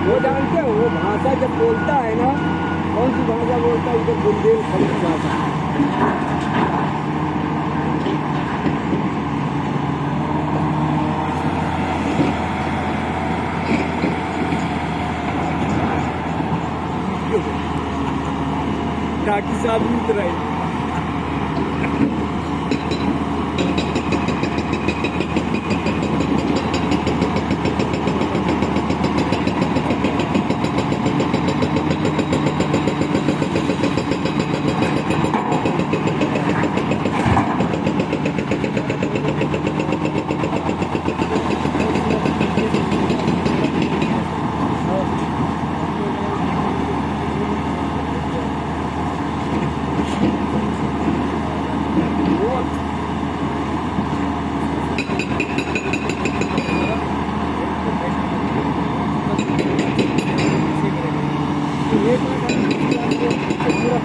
वो जानते हो वो भाषा जब बोलता है ना, कौन सी भाषा बोलता है, उधर बुंदेलखंडी भाषा। काकी साहब भी उतर आए। पूरा